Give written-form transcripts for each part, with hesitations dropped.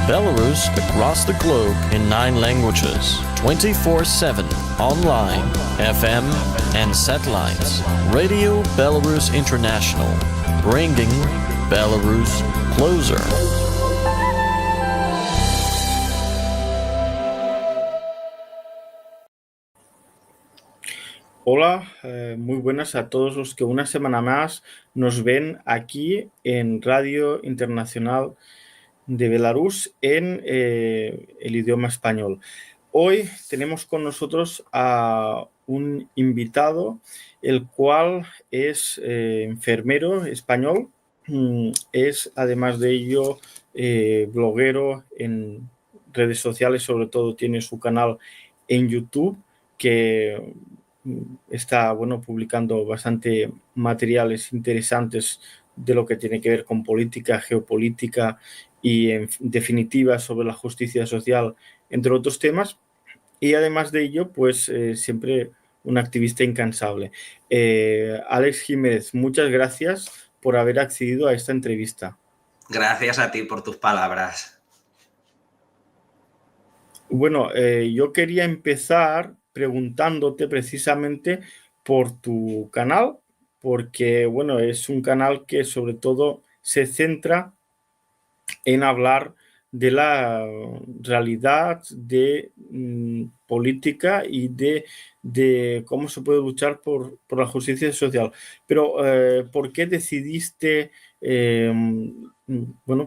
Belarus across the globe in 9 languages, 24/7, online, FM and satellites. Radio Belarus International, bringing Belarus closer. Hola, muy buenas a todos los que una semana más nos ven aquí en Radio Internacional de Belarus en el idioma español. Hoy tenemos con nosotros a un invitado, el cual es enfermero español, es además de ello bloguero en redes sociales, sobre todo tiene su canal en YouTube que está publicando bastante materiales interesantes de lo que tiene que ver con política, geopolítica y en definitiva sobre la justicia social, entre otros temas. Y además de ello, pues siempre un activista incansable. Alex Jiménez, muchas gracias por haber accedido a esta entrevista. Gracias a ti por tus palabras. Bueno, yo quería empezar preguntándote precisamente por tu canal, porque es un canal que sobre todo se centra en hablar de la realidad de política y de cómo se puede luchar por la justicia social. Pero, ¿por qué decidiste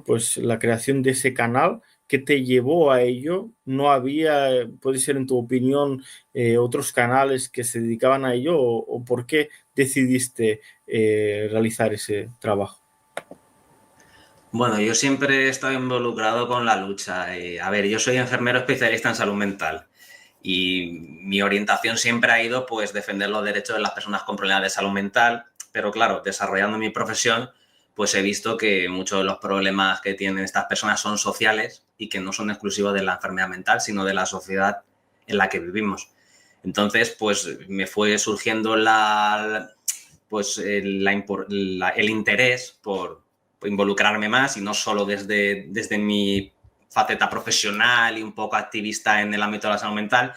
pues la creación de ese canal? ¿Qué te llevó a ello? ¿No había, puede ser en tu opinión, otros canales que se dedicaban a ello? ¿O por qué decidiste realizar ese trabajo? Bueno, yo siempre he estado involucrado con la lucha. Yo soy enfermero especialista en salud mental y mi orientación siempre ha ido pues defender los derechos de las personas con problemas de salud mental, pero claro, desarrollando mi profesión, pues he visto que muchos de los problemas que tienen estas personas son sociales y que no son exclusivos de la enfermedad mental, sino de la sociedad en la que vivimos. Entonces, pues me fue surgiendo el interés por involucrarme más y no solo desde mi faceta profesional y un poco activista en el ámbito de la salud mental,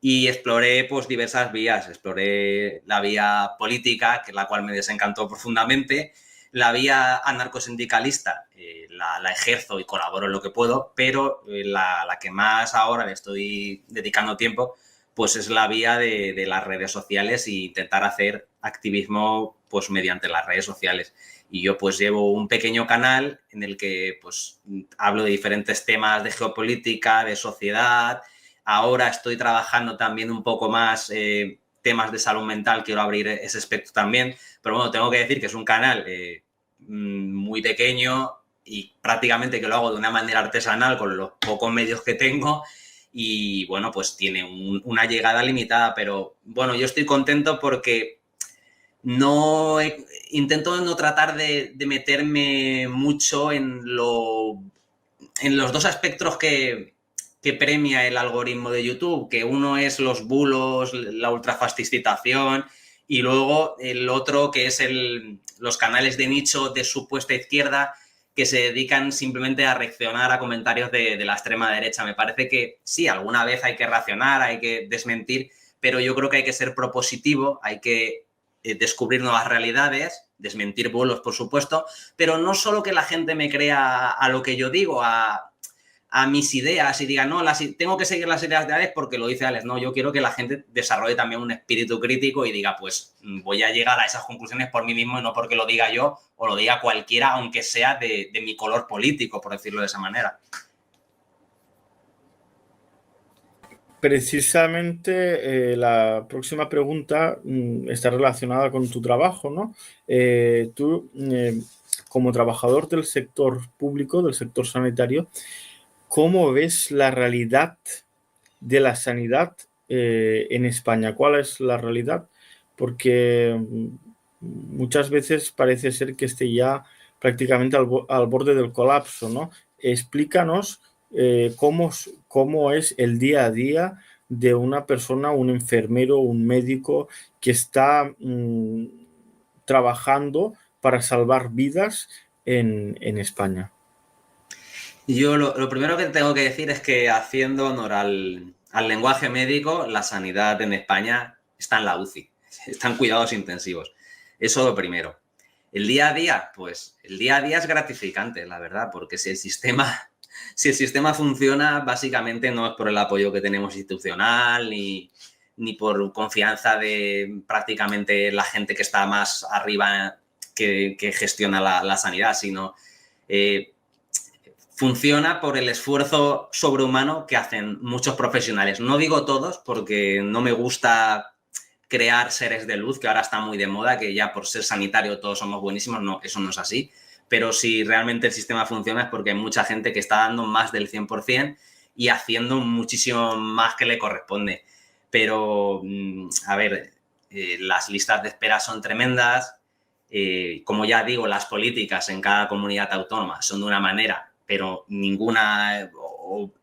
y exploré pues diversas vías. Exploré la vía política, que es la cual me desencantó profundamente, la vía anarcosindicalista, la ejerzo y colaboro en lo que puedo, pero la que más ahora le estoy dedicando tiempo pues es la vía de las redes sociales e intentar hacer activismo pues mediante las redes sociales. Y yo pues llevo un pequeño canal en el que pues hablo de diferentes temas de geopolítica, de sociedad. Ahora estoy trabajando también un poco más temas de salud mental, quiero abrir ese aspecto también. Pero bueno, tengo que decir que es un canal muy pequeño y prácticamente que lo hago de una manera artesanal con los pocos medios que tengo. Y bueno, pues tiene una llegada limitada, pero bueno, yo estoy contento porque intento no tratar de meterme mucho en los dos aspectos que premia el algoritmo de YouTube, que uno es los bulos, la ultrafascistación, y luego el otro que es los canales de nicho de supuesta izquierda que se dedican simplemente a reaccionar a comentarios de la extrema derecha. Me parece que sí, alguna vez hay que reaccionar, hay que desmentir, pero yo creo que hay que ser propositivo, hay que descubrir nuevas realidades, desmentir bulos, por supuesto, pero no solo que la gente me crea a lo que yo digo, a mis ideas y diga, no, tengo que seguir las ideas de Alex porque lo dice Alex. No, yo quiero que la gente desarrolle también un espíritu crítico y diga, pues voy a llegar a esas conclusiones por mí mismo y no porque lo diga yo o lo diga cualquiera, aunque sea de mi color político, por decirlo de esa manera. Precisamente la próxima pregunta está relacionada con tu trabajo, ¿no? Tú, como trabajador del sector público, del sector sanitario, ¿cómo ves la realidad de la sanidad en España? ¿Cuál es la realidad? Porque muchas veces parece ser que esté ya prácticamente al borde del colapso, ¿no? Explícanos cómo es el día a día de una persona, un enfermero, un médico que está trabajando para salvar vidas en España. Yo lo primero que tengo que decir es que, haciendo honor al lenguaje médico, la sanidad en España está en la UCI, está en cuidados intensivos. Eso lo primero. El día a día, pues el día a día es gratificante, la verdad, porque si el sistema funciona, básicamente no es por el apoyo que tenemos institucional ni por confianza de prácticamente la gente que está más arriba que gestiona la sanidad, sino funciona por el esfuerzo sobrehumano que hacen muchos profesionales. No digo todos, porque no me gusta crear seres de luz, que ahora está muy de moda, que ya por ser sanitario todos somos buenísimos. No, eso no es así. Pero si realmente el sistema funciona es porque hay mucha gente que está dando más del 100% y haciendo muchísimo más que le corresponde. Pero, a ver, las listas de espera son tremendas. Como ya digo, las políticas en cada comunidad autónoma son de una manera, pero ninguna,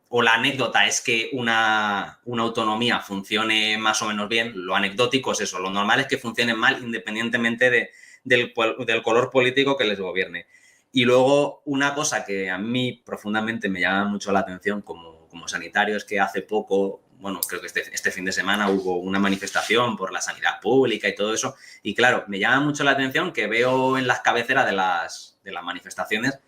o la anécdota es que una autonomía funcione más o menos bien. Lo anecdótico es eso, lo normal es que funcionen mal independientemente del color político que les gobierne. Y luego, una cosa que a mí profundamente me llama mucho la atención como sanitario es que hace poco, bueno, creo que este fin de semana hubo una manifestación por la sanidad pública y todo eso. Y claro, me llama mucho la atención que veo en las cabeceras de las manifestaciones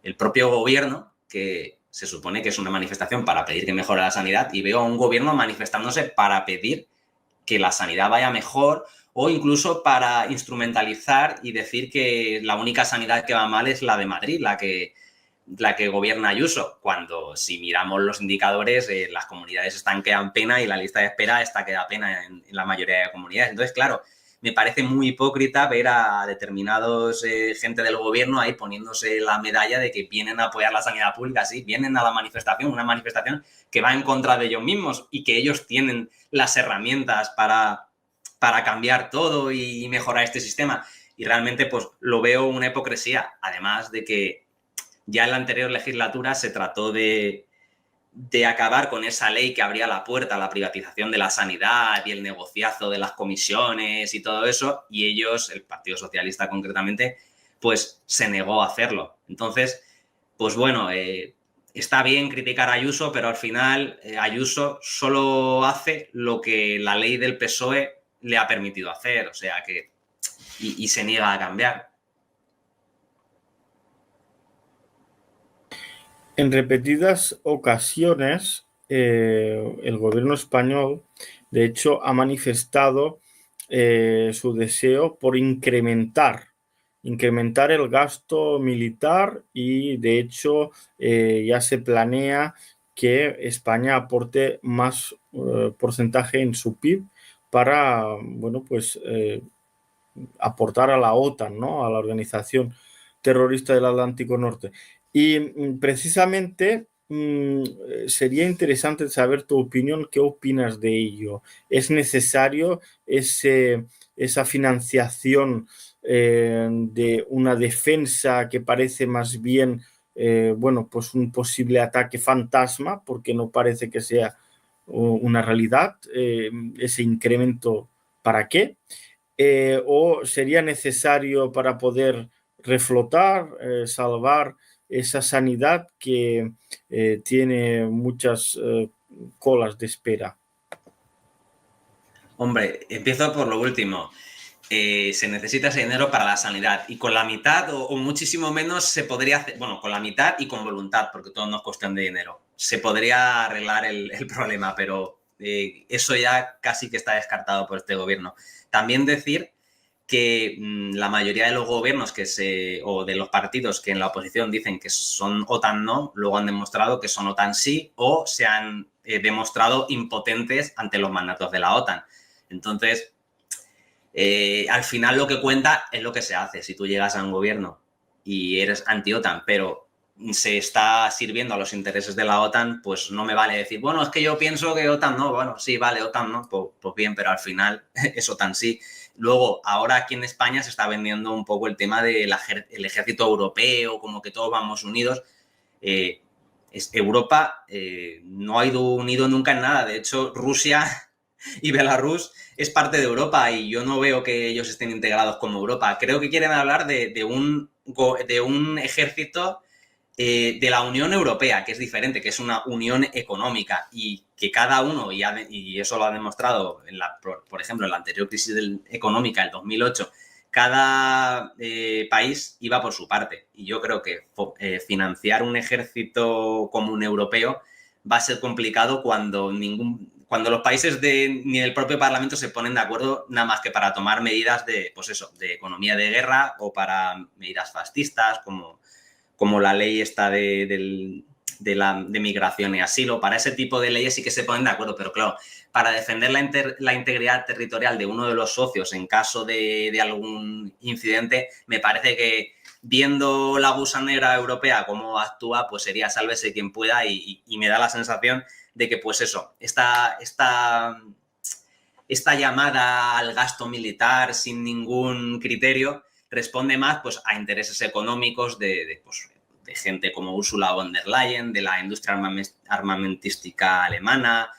el propio gobierno, que se supone que es una manifestación para pedir que mejore la sanidad, y veo a un gobierno manifestándose para pedir que la sanidad vaya mejor, o incluso para instrumentalizar y decir que la única sanidad que va mal es la de Madrid, la que gobierna Ayuso, cuando si miramos los indicadores, las comunidades están que dan pena y la lista de espera está que da pena en la mayoría de comunidades. Entonces, claro, me parece muy hipócrita ver a determinados gente del gobierno ahí poniéndose la medalla de que vienen a apoyar la sanidad pública. Sí, vienen a la manifestación, una manifestación que va en contra de ellos mismos y que ellos tienen las herramientas para cambiar todo y mejorar este sistema. Y realmente, pues, lo veo una hipocresía, además de que ya en la anterior legislatura se trató de acabar con esa ley que abría la puerta a la privatización de la sanidad y el negociazo de las comisiones y todo eso, y ellos, el Partido Socialista concretamente, pues se negó a hacerlo. Entonces, pues bueno, está bien criticar a Ayuso, pero al final Ayuso solo hace lo que la ley del PSOE le ha permitido hacer, o sea que, y se niega a cambiar. En repetidas ocasiones, el gobierno español, de hecho, ha manifestado su deseo por incrementar el gasto militar y, de hecho, ya se planea que España aporte más porcentaje en su PIB para, bueno, pues aportar a la OTAN, ¿no? A la Organización Terrorista del Atlántico Norte. Y precisamente sería interesante saber tu opinión. ¿Qué opinas de ello? ¿Es necesario esa financiación de una defensa que parece más bien, bueno, pues un posible ataque fantasma, porque no parece que sea una realidad? Ese incremento, ¿para qué? ¿O sería necesario para poder reflotar, salvar esa sanidad que tiene muchas colas de espera? Hombre, empiezo por lo último. Se necesita ese dinero para la sanidad, y con la mitad o muchísimo menos se podría hacer, bueno, con la mitad y con voluntad, porque todo no es cuestión de dinero, se podría arreglar el problema, pero eso ya casi que está descartado por este gobierno. También decir que la mayoría de los gobiernos o de los partidos que en la oposición dicen que son OTAN no, luego han demostrado que son OTAN sí, o se han demostrado impotentes ante los mandatos de la OTAN. Entonces, al final lo que cuenta es lo que se hace. Si tú llegas a un gobierno y eres anti-OTAN, pero se está sirviendo a los intereses de la OTAN, pues no me vale decir, bueno, es que yo pienso que OTAN no. Bueno, sí, vale, OTAN no, pues bien, pero al final es OTAN sí. Luego, ahora aquí en España se está vendiendo un poco el tema del ejército europeo, como que todos vamos unidos. Europa no ha ido unido nunca en nada. De hecho, Rusia y Belarus es parte de Europa y yo no veo que ellos estén integrados como Europa. Creo que quieren hablar de un ejército de la Unión Europea, que es diferente, que es una unión económica y que cada uno, y eso lo ha demostrado, por ejemplo, en la anterior crisis económica, el 2008, cada país iba por su parte. Y yo creo que financiar un ejército común europeo va a ser complicado cuando los países ni el propio Parlamento se ponen de acuerdo nada más que para tomar medidas de economía de guerra o para medidas fascistas, como la ley esta de migración y asilo. Para ese tipo de leyes sí que se ponen de acuerdo, pero claro, para defender la integridad territorial de uno de los socios en caso de algún incidente, me parece que viendo la gusanera europea cómo actúa, pues sería sálvese quien pueda y me da la sensación de que pues eso, esta llamada al gasto militar sin ningún criterio responde más pues a intereses económicos de gente como Ursula von der Leyen, de la industria armamentística alemana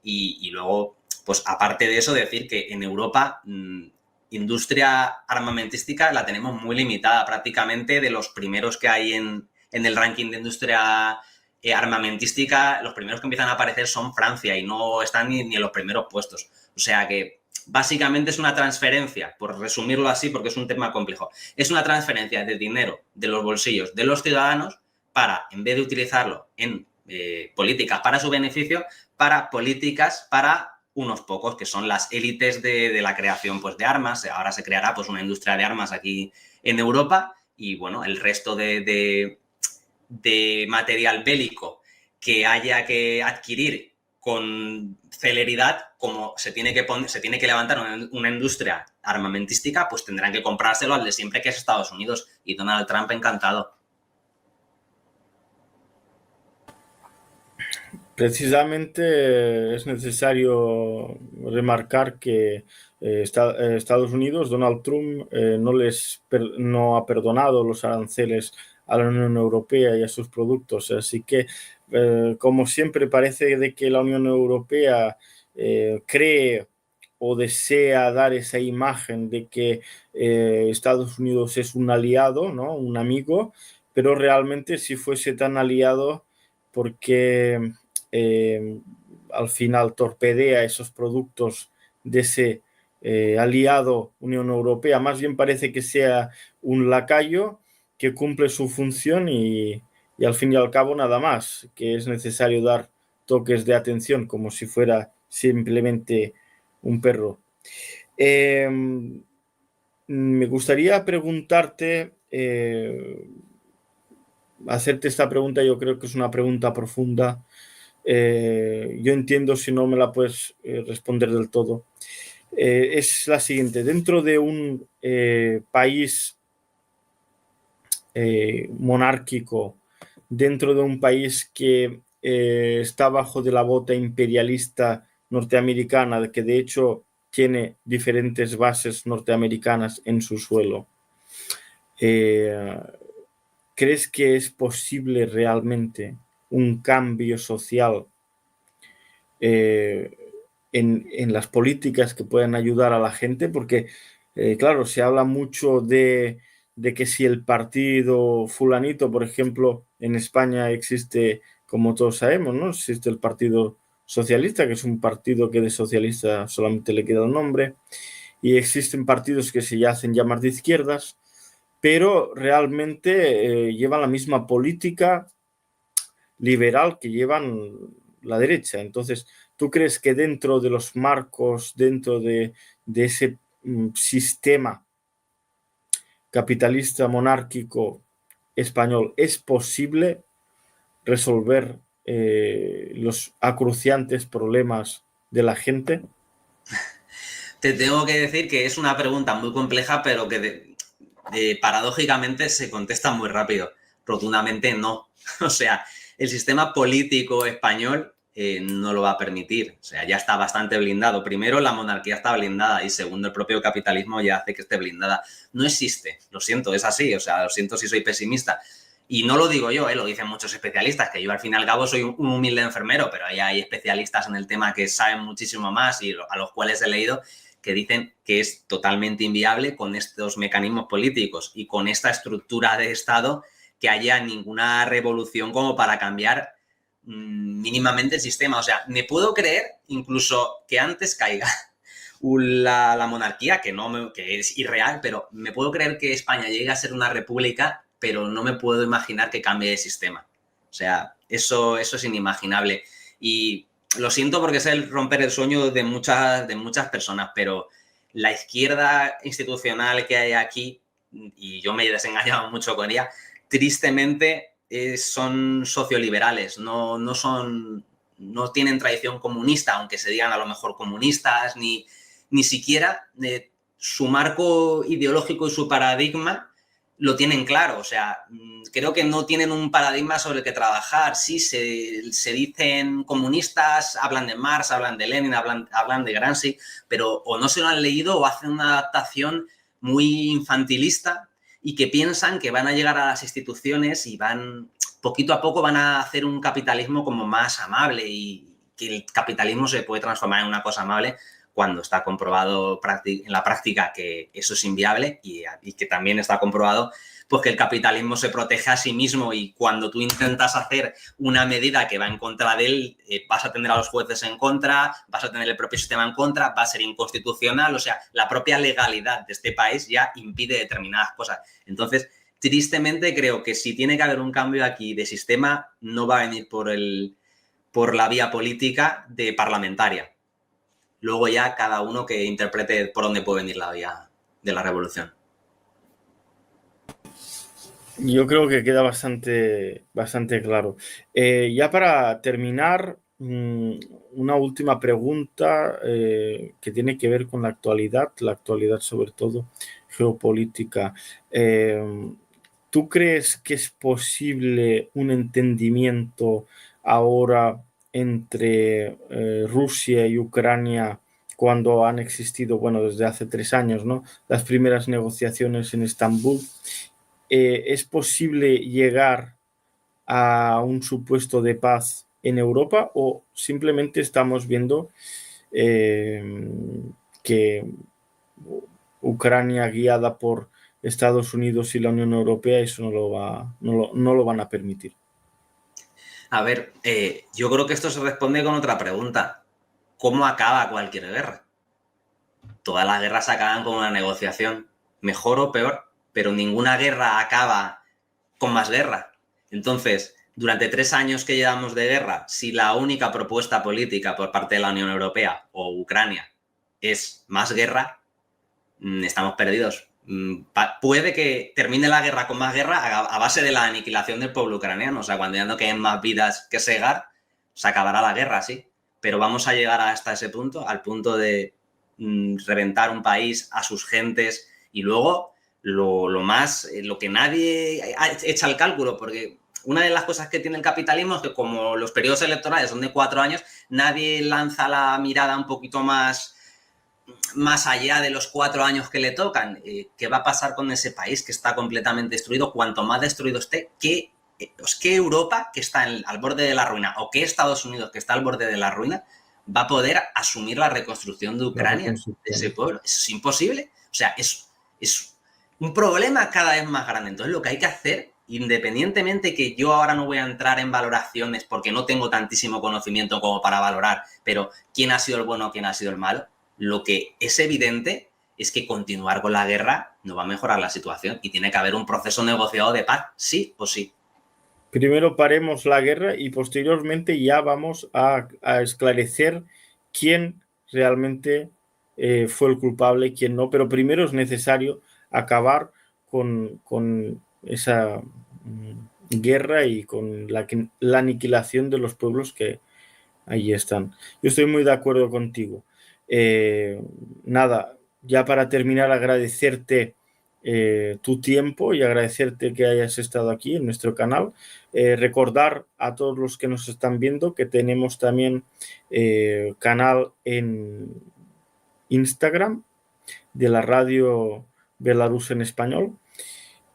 y luego, pues aparte de eso, decir que en Europa industria armamentística la tenemos muy limitada, prácticamente de los primeros que hay en el ranking de industria armamentística, los primeros que empiezan a aparecer son Francia y no están ni en los primeros puestos. O sea que básicamente es una transferencia, por resumirlo así porque es un tema complejo, es una transferencia de dinero de los bolsillos de los ciudadanos para, en vez de utilizarlo en políticas para su beneficio, para políticas para unos pocos, que son las élites de la creación pues, de armas. Ahora se creará pues, una industria de armas aquí en Europa y bueno, el resto de material bélico que haya que adquirir con celeridad, como se tiene que levantar una industria armamentística, pues tendrán que comprárselo al de siempre, que es Estados Unidos. Y Donald Trump encantado. Precisamente es necesario remarcar que Estados Unidos, Donald Trump, no ha perdonado los aranceles a la Unión Europea y a sus productos. Así que, como siempre, parece de que la Unión Europea cree o desea dar esa imagen de que Estados Unidos es un aliado, ¿no? Un amigo, pero realmente si fuese tan aliado, porque al final torpedea esos productos de ese aliado Unión Europea. Más bien parece que sea un lacayo que cumple su función y al fin y al cabo nada más, que es necesario dar toques de atención como si fuera simplemente un perro. Me gustaría preguntarte, hacerte esta pregunta. Yo creo que es una pregunta profunda. Yo entiendo si no me la puedes responder del todo. Es la siguiente: dentro de un país monárquico, dentro de un país que está bajo de la bota imperialista norteamericana, que de hecho tiene diferentes bases norteamericanas en su suelo, ¿crees que es posible realmente un cambio social en las políticas que puedan ayudar a la gente? Porque, claro, se habla mucho de que si el partido fulanito, por ejemplo, en España existe, como todos sabemos, ¿no? Existe el Partido Socialista, que es un partido que de socialista solamente le queda el nombre, y existen partidos que se hacen llamar de izquierdas, pero realmente llevan la misma política liberal que llevan la derecha. Entonces, ¿tú crees que dentro de los marcos, dentro de ese sistema capitalista monárquico español, es posible resolver los acuciantes problemas de la gente? Te tengo que decir que es una pregunta muy compleja, pero que paradójicamente se contesta muy rápido. Rotundamente no. O sea, el sistema político español no lo va a permitir. O sea, ya está bastante blindado. Primero, la monarquía está blindada y segundo, el propio capitalismo ya hace que esté blindada. No existe. Lo siento, es así. O sea, lo siento si soy pesimista. Y no lo digo yo, lo dicen muchos especialistas, que yo al fin y al cabo soy un humilde enfermero, pero ya hay especialistas en el tema que saben muchísimo más y a los cuales he leído que dicen que es totalmente inviable con estos mecanismos políticos y con esta estructura de Estado que haya ninguna revolución como para cambiar mínimamente el sistema. O sea, me puedo creer incluso que antes caiga la monarquía, que es irreal, pero me puedo creer que España llegue a ser una república, pero no me puedo imaginar que cambie de sistema. O sea, eso es inimaginable. Y lo siento porque es el romper el sueño de muchas personas, pero la izquierda institucional que hay aquí, y yo me he desengañado mucho con ella, tristemente son socioliberales, no tienen tradición comunista, aunque se digan a lo mejor comunistas, ni siquiera su marco ideológico y su paradigma lo tienen claro. O sea, creo que no tienen un paradigma sobre el que trabajar. Sí, se dicen comunistas, hablan de Marx, hablan de Lenin, hablan de Gramsci, pero o no se lo han leído o hacen una adaptación muy infantilista y que piensan que van a llegar a las instituciones y poquito a poco van a hacer un capitalismo como más amable, y que el capitalismo se puede transformar en una cosa amable cuando está comprobado en la práctica que eso es inviable, y que también está comprobado pues que el capitalismo se protege a sí mismo, y cuando tú intentas hacer una medida que va en contra de él, vas a tener a los jueces en contra, vas a tener el propio sistema en contra, va a ser inconstitucional. O sea, la propia legalidad de este país ya impide determinadas cosas. Entonces, tristemente creo que si tiene que haber un cambio aquí de sistema, no va a venir por la vía política de parlamentaria. Luego ya cada uno que interprete por dónde puede venir la vía de la revolución. Yo creo que queda bastante claro. Ya para terminar, una última pregunta que tiene que ver con la actualidad sobre todo geopolítica. ¿Tú crees que es posible un entendimiento ahora entre Rusia y Ucrania, cuando han existido, bueno, desde hace 3 años, ¿no?, las primeras negociaciones en Estambul? ¿Es posible llegar a un supuesto de paz en Europa, o simplemente estamos viendo que Ucrania, guiada por Estados Unidos y la Unión Europea, eso no lo van a permitir? A ver, yo creo que esto se responde con otra pregunta. ¿Cómo acaba cualquier guerra? Todas las guerras acaban con una negociación, mejor o peor, pero ninguna guerra acaba con más guerra. Entonces, durante 3 años que llevamos de guerra, si la única propuesta política por parte de la Unión Europea o Ucrania es más guerra, estamos perdidos. Puede que termine la guerra con más guerra a base de la aniquilación del pueblo ucraniano. O sea, cuando ya no queden más vidas que segar, se acabará la guerra, sí. Pero vamos a llegar hasta ese punto, al punto de reventar un país, a sus gentes, y luego lo que nadie echa el cálculo, porque una de las cosas que tiene el capitalismo es que, como los periodos electorales son de 4 años, nadie lanza la mirada un poquito más allá de los 4 años que le tocan. ¿Qué va a pasar con ese país que está completamente destruido? Cuanto más destruido esté, ¿qué Europa, que está al borde de la ruina, o qué Estados Unidos, que está al borde de la ruina, va a poder asumir la reconstrucción de Ucrania, de ese pueblo? Eso es imposible. O sea, es un problema cada vez más grande. Entonces, lo que hay que hacer, independientemente, que yo ahora no voy a entrar en valoraciones porque no tengo tantísimo conocimiento como para valorar, pero quién ha sido el bueno o quién ha sido el malo, lo que es evidente es que continuar con la guerra no va a mejorar la situación, y tiene que haber un proceso negociado de paz, sí o sí. Primero paremos la guerra y posteriormente ya vamos a esclarecer quién realmente fue el culpable y quién no, pero primero es necesario acabar con esa guerra y con la aniquilación de los pueblos que ahí están. Yo estoy muy de acuerdo contigo. Nada, ya para terminar, agradecerte tu tiempo y agradecerte que hayas estado aquí en nuestro canal. Recordar a todos los que nos están viendo que tenemos también canal en Instagram de la radio Belarus en español.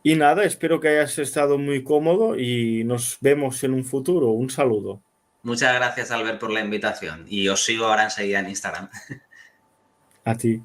Y nada, espero que hayas estado muy cómodo y nos vemos en un futuro. Un saludo. Muchas gracias, Albert, por la invitación, y os sigo ahora enseguida en Instagram. A ti.